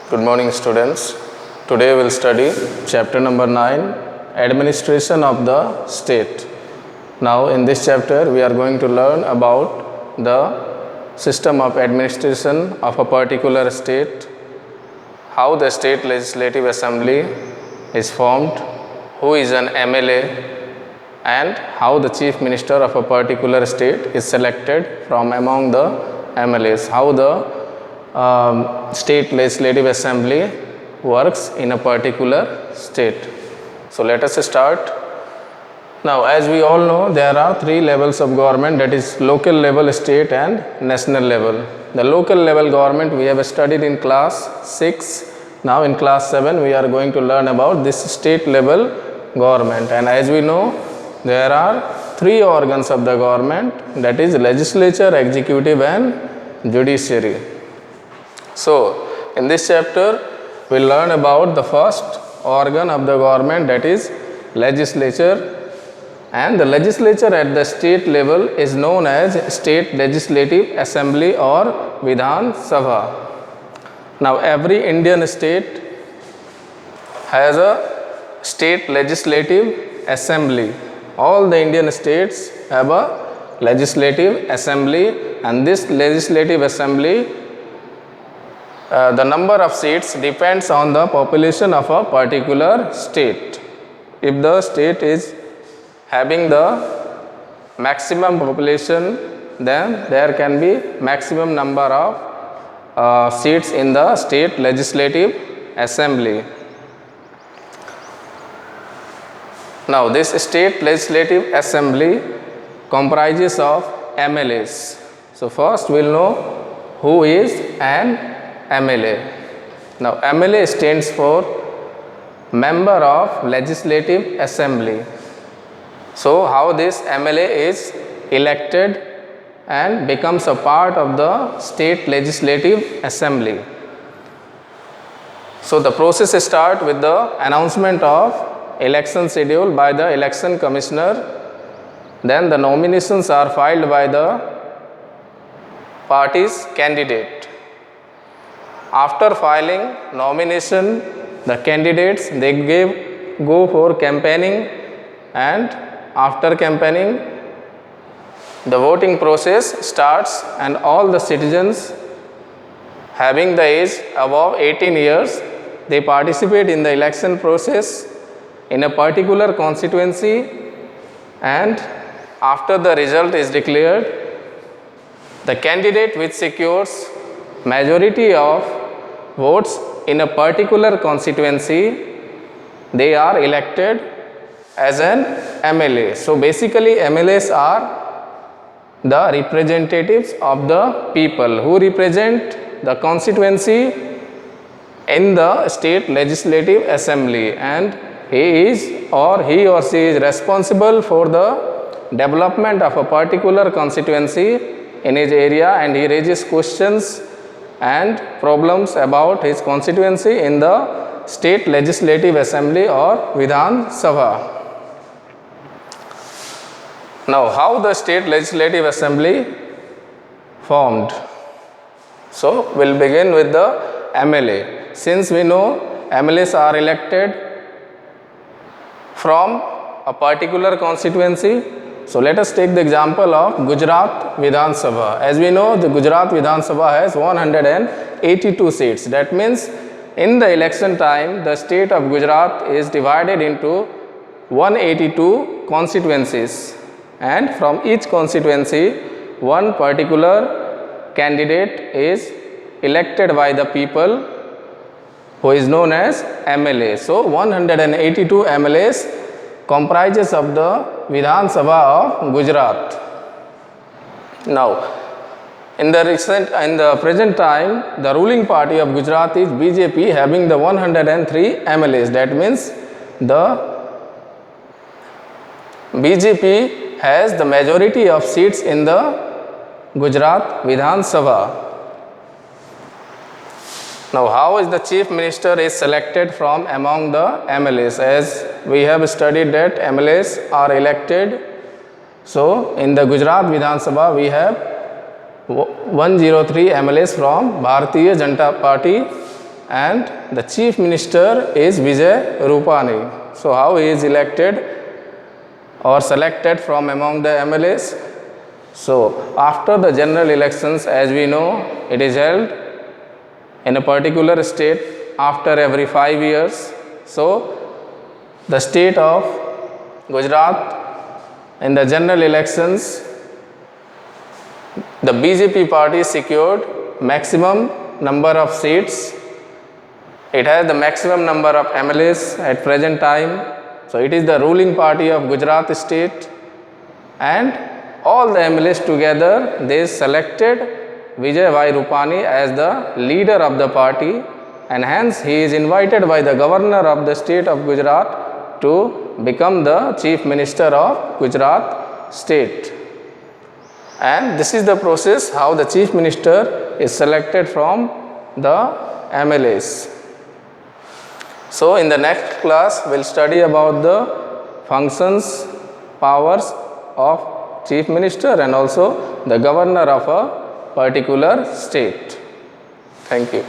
Good morning, students. Today we'll study chapter number 9, Administration of the State. Now, in this chapter, we are going to learn about the system of administration of a particular state, how the state legislative assembly is formed, who is an MLA, and how the chief minister of a particular state is selected from among the MLAs, how the state legislative assembly works in a particular state. So let us start. Now, as we all know, there are three levels of government, that is local level, state and national level. The local level government we have studied in class 6. Now in class 7 we are going to learn about this state level government, and as we know, there are three organs of the government, that is legislature, executive and judiciary. So, in this chapter, we will learn about the first organ of the government, that is legislature, and the legislature at the state level is known as State Legislative Assembly or Vidhan Sabha. Now, every Indian state has a state legislative assembly. All the Indian states have a legislative assembly, and this legislative assembly the number of seats depends on the population of a particular state. If the state is having the maximum population, then there can be maximum number of seats in the state legislative assembly. Now, this state legislative assembly comprises of MLAs. So, first we will know who is an MLA. Now, MLA stands for Member of Legislative Assembly. So, how this MLA is elected and becomes a part of the State Legislative Assembly. So, the process starts with the announcement of election schedule by the election commissioner. Then the nominations are filed by the party's candidate. After filing nomination, the candidates go for campaigning, and after campaigning, the voting process starts, and all the citizens having the age above 18 years, they participate in the election process in a particular constituency, and after the result is declared, the candidate which secures majority of votes in a particular constituency, they are elected as an MLA. So, basically MLAs are the representatives of the people who represent the constituency in the state legislative assembly, and he or she is responsible for the development of a particular constituency in his area, and he raises questions and problems about his constituency in the State Legislative Assembly or Vidhan Sabha. Now, how the State Legislative Assembly formed? So, we will begin with the MLA. Since we know MLAs are elected from a particular constituency, so let us take the example of Gujarat Vidhan Sabha. As we know, the Gujarat Vidhan Sabha has 182 seats. That means in the election time, the state of Gujarat is divided into 182 constituencies, and from each constituency, one particular candidate is elected by the people who is known as MLA. So, 182 MLAs comprises of the Vidhan Sabha of Gujarat. Now, in the present time, the ruling party of Gujarat is BJP, having the 103 MLAs. That means the BJP has the majority of seats in the Gujarat Vidhan Sabha. Now, how is the chief minister is selected from among the MLAs? As we have studied that MLAs are elected. So, in the Gujarat Vidhan Sabha, we have 103 MLAs from Bharatiya Janata Party, and the chief minister is Vijay Rupani. So how he is elected or selected from among the MLAs? So after the general elections, as we know, it is held in a particular state after every 5 years. So the state of Gujarat, in the general elections, the BJP party secured maximum number of seats. It has the maximum number of MLAs at present time. So it is the ruling party of Gujarat state, and all the MLAs together, they selected Vijay Bhai Rupani as the leader of the party, and hence he is invited by the governor of the state of Gujarat to become the chief minister of Gujarat state. And this is the process how the chief minister is selected from the MLAs. So in the next class, we'll study about the functions, powers of chief minister and also the governor of a particular state. Thank you.